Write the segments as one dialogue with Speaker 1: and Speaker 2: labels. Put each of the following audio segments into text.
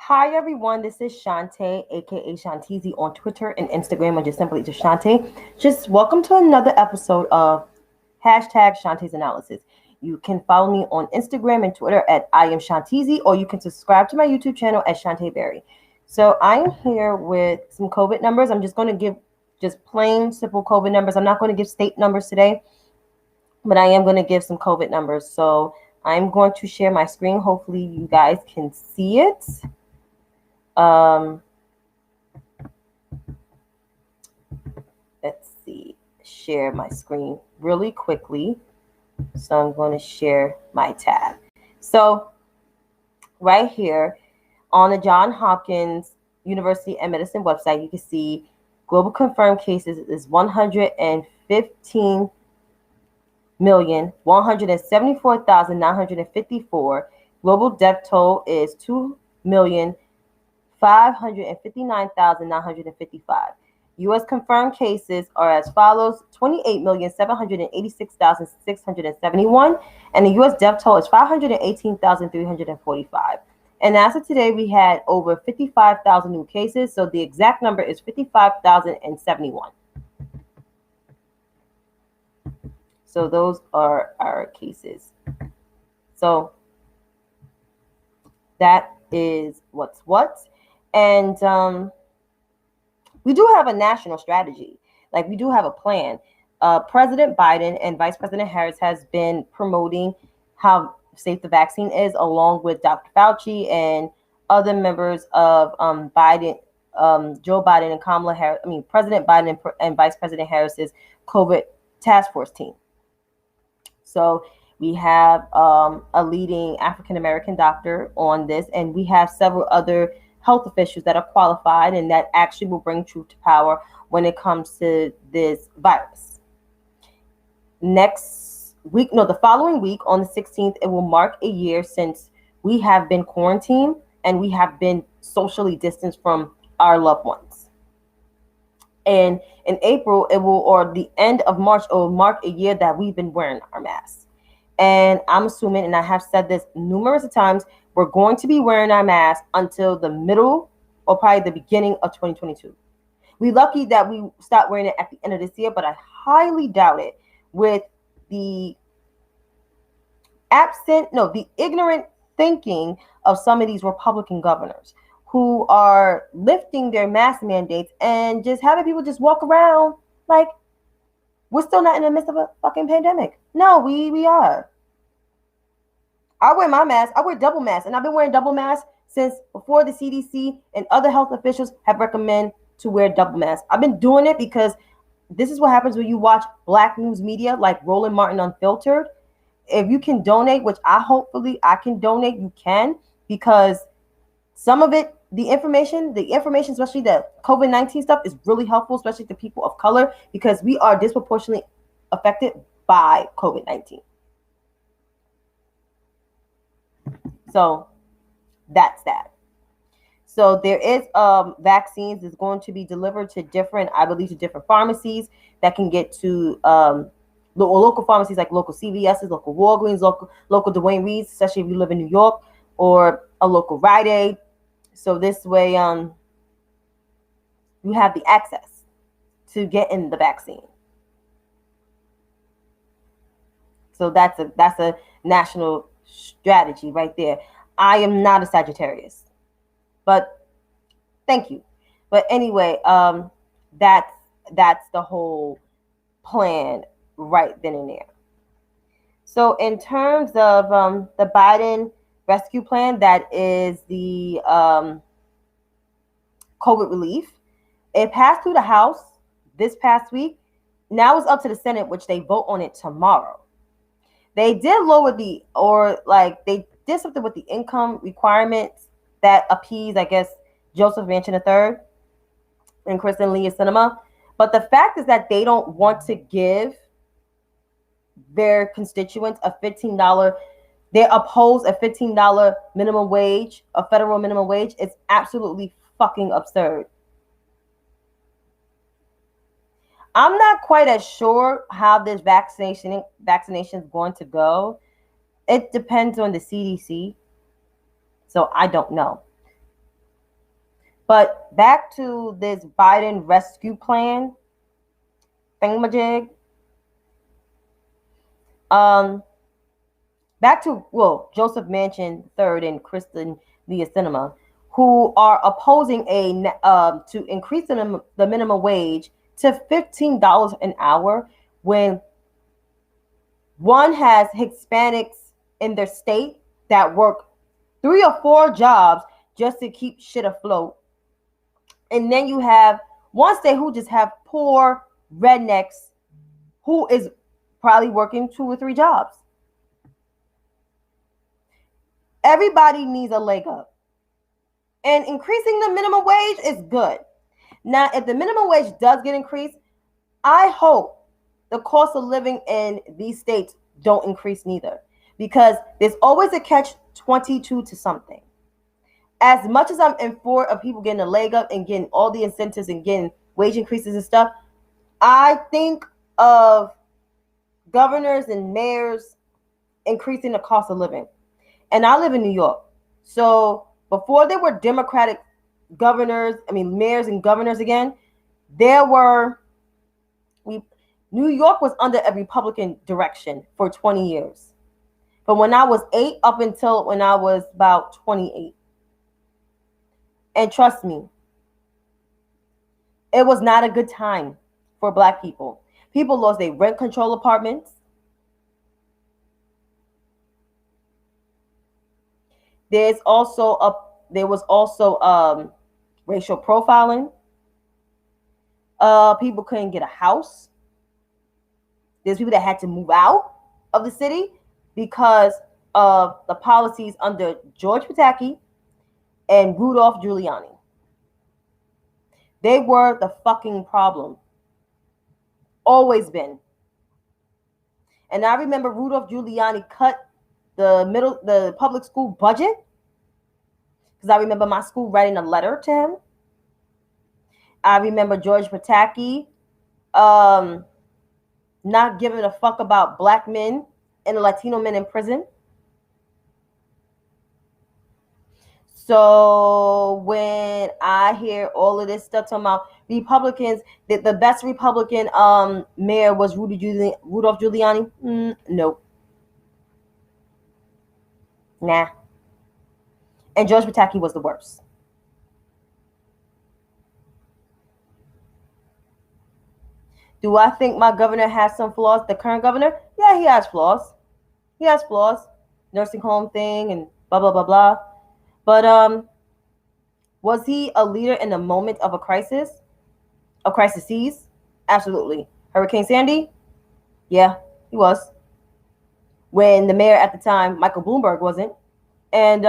Speaker 1: Hi everyone, this is Shantae, aka Shanteezy on Twitter and Instagram, or just simply just Shantae. Just welcome to another episode of hashtag Shantae's Analysis. You can follow me on Instagram and Twitter at I am Shanteezy, or you can subscribe to my YouTube channel at Shantae Berry. So I am here with some COVID numbers. I'm just going to give just plain, simple COVID numbers. I'm not going to give state numbers today, but I am going to give some COVID numbers. So I'm going to share my screen. Hopefully you guys can see it. Let's see, share my screen really quickly. So I'm going to share my tab. So right here on the Johns Hopkins University and Medicine website, you can see global confirmed cases is 115,174,954. Global death toll is 2,559,955. U.S. confirmed cases are as follows: 28,786,671, and the U.S. death toll is 518,345. And as of today, we had over 55,000 new cases, so the exact number is 55,071. So those are our cases. So that is what's what. And we do have a national strategy. Like, we do have a plan. President Biden and Vice President Harris has been promoting how safe the vaccine is, along with Dr. Fauci and other members of Biden, Joe Biden and Kamala Harris. I mean, President Biden and Vice President Harris's COVID task force team. So we have a leading African-American doctor on this, and we have several other health officials that are qualified and that actually will bring truth to power when it comes to this virus. The following week on the 16th, it will mark a year since we have been quarantined and we have been socially distanced from our loved ones. And in April, or the end of March, it will mark a year that we've been wearing our masks. And I'm assuming, and I have said this numerous times, we're going to be wearing our masks until the middle or probably the beginning of 2022. We're lucky that we start wearing it at the end of this year, but I highly doubt it with the ignorant thinking of some of these Republican governors who are lifting their mask mandates and just having people just walk around like we're still not in the midst of a fucking pandemic. No, we are. I wear my mask. I wear double masks, and I've been wearing double masks since before the CDC and other health officials have recommended to wear double masks. I've been doing it because this is what happens when you watch Black news media like Roland Martin Unfiltered. If you can donate, which hopefully I can donate, you can, because some of it, the information, especially the COVID-19 stuff, is really helpful, especially to people of color, because we are disproportionately affected by COVID-19. So that's that. So there is vaccines is going to be delivered to different pharmacies that can get to local pharmacies like local CVS's, local Walgreens, local Dwayne Reed's, especially if you live in New York, or a local Rite Aid. So this way, you have the access to get in the vaccine. So that's a national strategy right there. I am not a Sagittarius, but thank you. But anyway, that's the whole plan right then and there. So in terms of the Biden rescue plan, that is the COVID relief. It passed through the House this past week. Now it's up to the Senate, which they vote on it tomorrow. They did they did something with the income requirements that appeased, I guess, Joseph Manchin III and Kristen Sinema. But the fact is that they don't want to give their constituents a $15. They oppose a $15 minimum wage, a federal minimum wage. It's absolutely fucking absurd. I'm not quite as sure how this vaccination is going to go. It depends on the CDC. So I don't know. But back to this Biden rescue plan thingamajig. Back to, well, Joseph Manchin III and Kristen Leah Sinema, who are opposing to increase the minimum wage to $15 an hour when one has Hispanics in their state that work 3 or 4 jobs just to keep shit afloat. And then you have one state who just have poor rednecks who is probably working 2 or 3 jobs. Everybody needs a leg up. And increasing the minimum wage is good. Now, if the minimum wage does get increased, I hope the cost of living in these states don't increase neither. Because there's always a catch-22 to something. As much as I'm in favor of people getting a leg up and getting all the incentives and getting wage increases and stuff, I think of governors and mayors increasing the cost of living. And I live in New York. So before there were Democratic mayors and governors again, New York was under a Republican direction for 20 years. From when I was 8 up until when I was about 28. And trust me, it was not a good time for Black people. People lost their rent control apartments. There was also racial profiling. People couldn't get a house. There's people that had to move out of the city because of the policies under George Pataki and Rudolph Giuliani. They were the fucking problem. Always been. And I remember Rudolph Giuliani cut the public school budget because I remember my school writing a letter to him. I remember George Pataki not giving a fuck about Black men and Latino men in prison. So when I hear all of this stuff talking about Republicans, that the best Republican mayor was Rudolph Giuliani, no. Nah. And George Pataki was the worst. Do I think my governor has some flaws? The current governor? Yeah, he has flaws. He has flaws. Nursing home thing and blah, blah, blah, blah. But was he a leader in the moment of a crisis? Of crises? Absolutely. Hurricane Sandy? Yeah, he was. When the mayor at the time, Michael Bloomberg, wasn't. And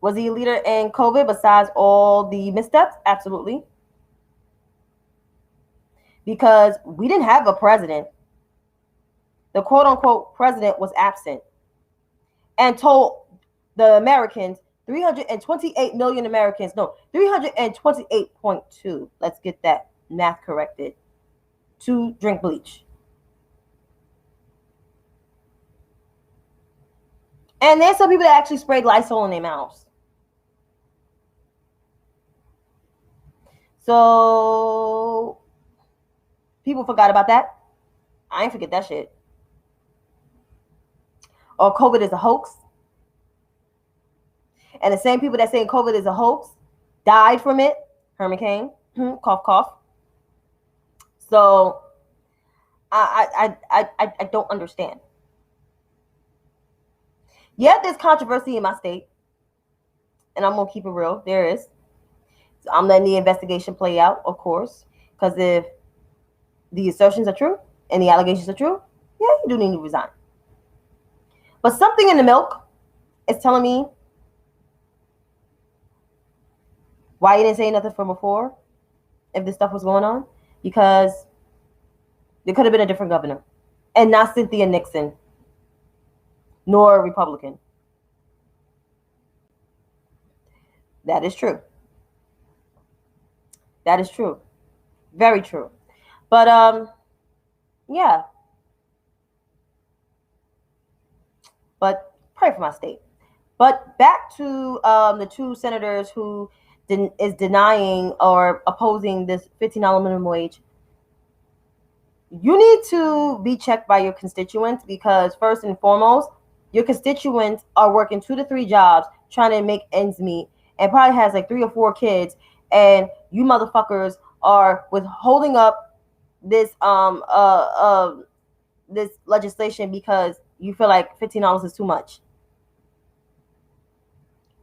Speaker 1: was he a leader in COVID besides all the missteps? Absolutely. Because we didn't have a president. The quote-unquote president was absent and told the Americans, 328 million Americans, no, 328.2, let's get that math corrected, to drink bleach. And there's some people that actually sprayed Lysol in their mouths. So people forgot about that. I ain't forget that shit. Or COVID is a hoax. And the same people that saying COVID is a hoax died from it. Herman Cain, cough, cough. So I don't understand. Yeah, there's controversy in my state. And I'm going to keep it real. There is. So I'm letting the investigation play out, of course. Because if the assertions are true and the allegations are true, yeah, you do need to resign. But something in the milk is telling me why you didn't say nothing from before if this stuff was going on. Because there could have been a different governor. And not Cynthia Nixon, nor a Republican. That is true. That is true. Very true. But yeah. But pray for my state. But back to the two senators who is denying or opposing this $15 minimum wage. You need to be checked by your constituents because first and foremost, your constituents are working 2 to 3 jobs trying to make ends meet and probably has like 3 or 4 kids, and you motherfuckers are withholding up this legislation because you feel like $15 is too much.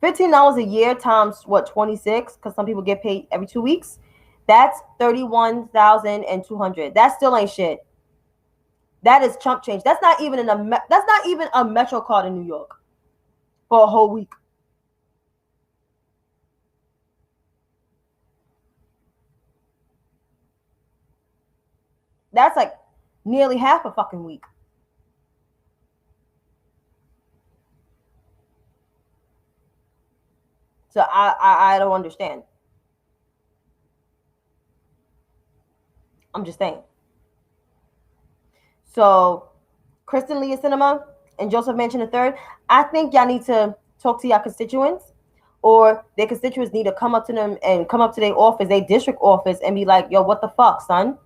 Speaker 1: $15 a year times what, 26, because some people get paid every 2 weeks. That's 31,200. That still ain't shit. That is chump change. That's not even a Metro card in New York for a whole week. That's like nearly half a fucking week. So I don't understand. I'm just saying. So Kristen Leah Sinema and Joseph Manchin III, I think y'all need to talk to your constituents, or their constituents need to come up to them and come up to their office, their district office, and be like, yo, what the fuck, son?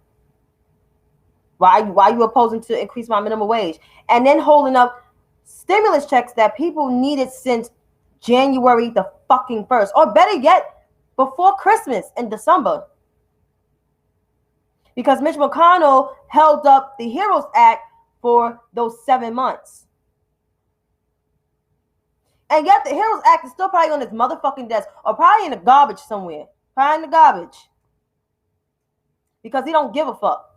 Speaker 1: Why you opposing to increase my minimum wage? And then holding up stimulus checks that people needed since January the fucking 1st, or better yet, before Christmas in December. Because Mitch McConnell held up the HEROES Act for those 7 months. And yet the HEROES Act is still probably on his motherfucking desk, or probably in the garbage somewhere. Probably in the garbage. Because he don't give a fuck.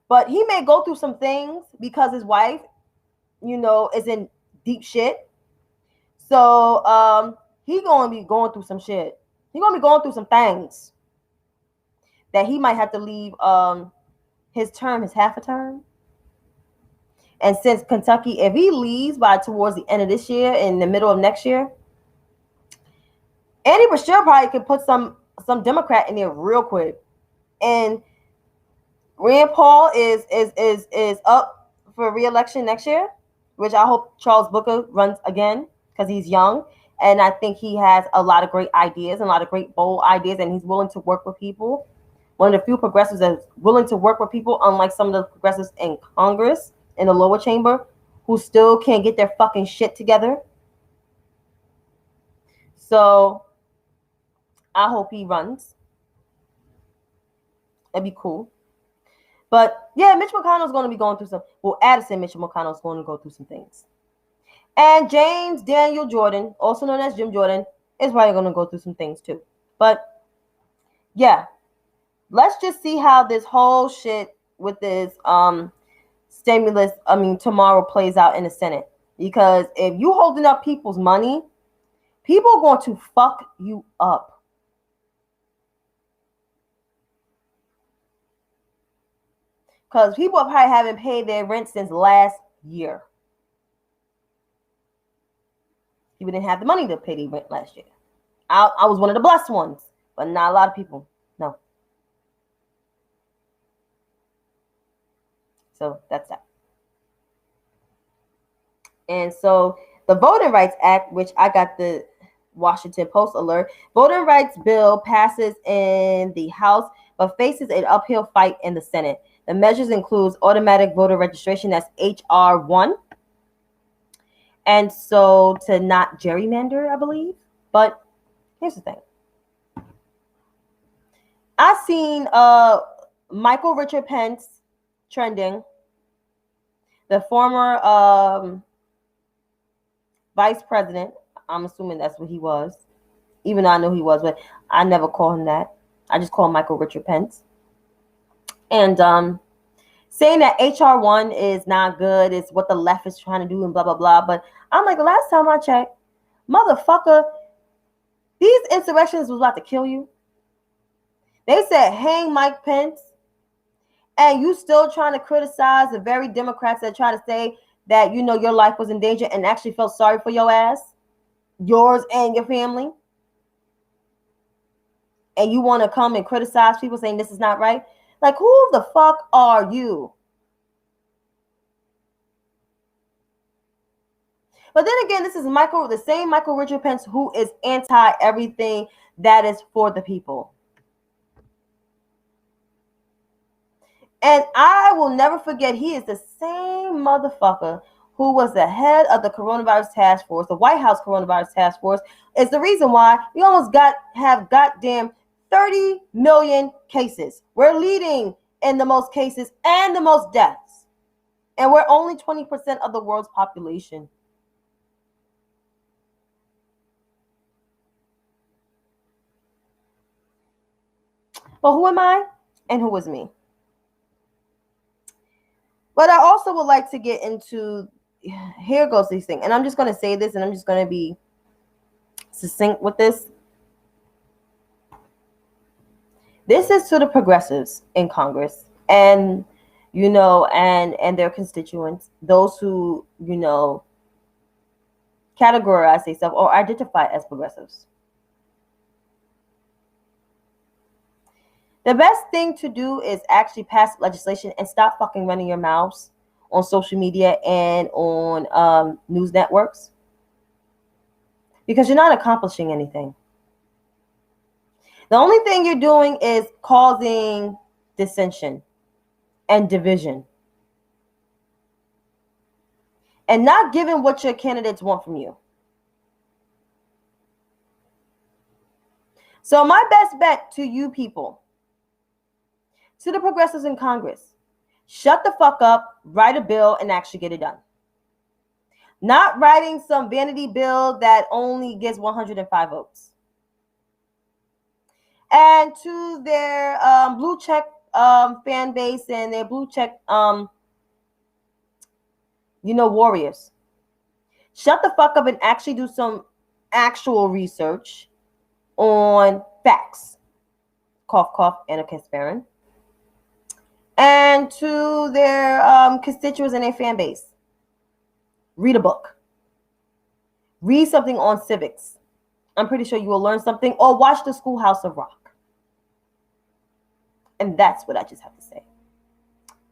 Speaker 1: But he may go through some things because his wife, is in deep shit. So he gonna be going through some shit. He gonna be going through some things that he might have to leave his term, his half a term. And since Kentucky, if he leaves by towards the end of this year, in the middle of next year, Andy Beshear probably could put some Democrat in there real quick. And Rand Paul is up for re-election next year, which I hope Charles Booker runs again because he's young. And I think he has a lot of great ideas and a lot of great bold ideas, and he's willing to work with people. One of the few progressives that's willing to work with people, unlike some of the progressives in Congress, in the lower chamber, who still can't get their fucking shit together. So I hope he runs. That'd be cool. But yeah, Mitch McConnell's going to be going through some. Well, Addison Mitch McConnell's going to go through some things. And James Daniel Jordan, also known as Jim Jordan, is probably going to go through some things too. But yeah, let's just see how this whole shit with this stimulus, tomorrow plays out in the Senate. Because if you holding up people's money, people are going to fuck you up. Because people probably haven't paid their rent since last year. People didn't have the money to pay their rent last year. I was one of the blessed ones, but not a lot of people. No. So that's that. And so the Voting Rights Act, which I got the Washington Post alert, voting rights bill passes in the House, but faces an uphill fight in the Senate. The measures includes automatic voter registration, that's HR 1. And so to not gerrymander, I believe. But here's the thing. I've seen Michael Richard Pence trending, the former vice president. I'm assuming that's what he was, even though I know he was, but I never call him that. I just call him Michael Richard Pence. And saying that HR 1 is not good, it's what the left is trying to do and blah, blah, blah. But I'm like, the last time I checked, motherfucker, these insurrections was about to kill you. They said, hang Mike Pence, and you still trying to criticize the very Democrats that try to say that, your life was in danger and actually felt sorry for your ass, yours and your family. And you want to come and criticize people saying this is not right? Like, who the fuck are you? But then again, this is the same Michael Richard Pence who is anti everything that is for the people. And I will never forget, he is the same motherfucker who was the head of the coronavirus task force, the White House coronavirus task force. Is the reason why we almost have goddamn 30 million cases. We're leading in the most cases and the most deaths. And we're only 20% of the world's population. But who am I and who is me? But I also would like to get into, here goes these things. And I'm just going to say this, and I'm just going to be succinct with this. This is to the progressives in Congress and, and their constituents, those who, categorize themselves or identify as progressives. The best thing to do is actually pass legislation and stop fucking running your mouths on social media and on news networks, because you're not accomplishing anything. The only thing you're doing is causing dissension and division and not giving what your candidates want from you. So my best bet to you people, to the progressives in Congress, shut the fuck up, write a bill, and actually get it done. Not writing some vanity bill that only gets 105 votes. And to their blue check fan base and their blue check, warriors, shut the fuck up and actually do some actual research on facts. Cough, cough, Anna Kasparin. And to their constituents and their fan base, read a book. Read something on civics. I'm pretty sure you will learn something, or watch the Schoolhouse of Rock. And that's what I just have to say.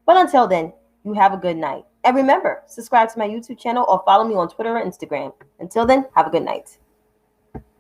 Speaker 1: But until then, you have a good night. And remember, subscribe to my YouTube channel or follow me on Twitter or Instagram. Until then, have a good night.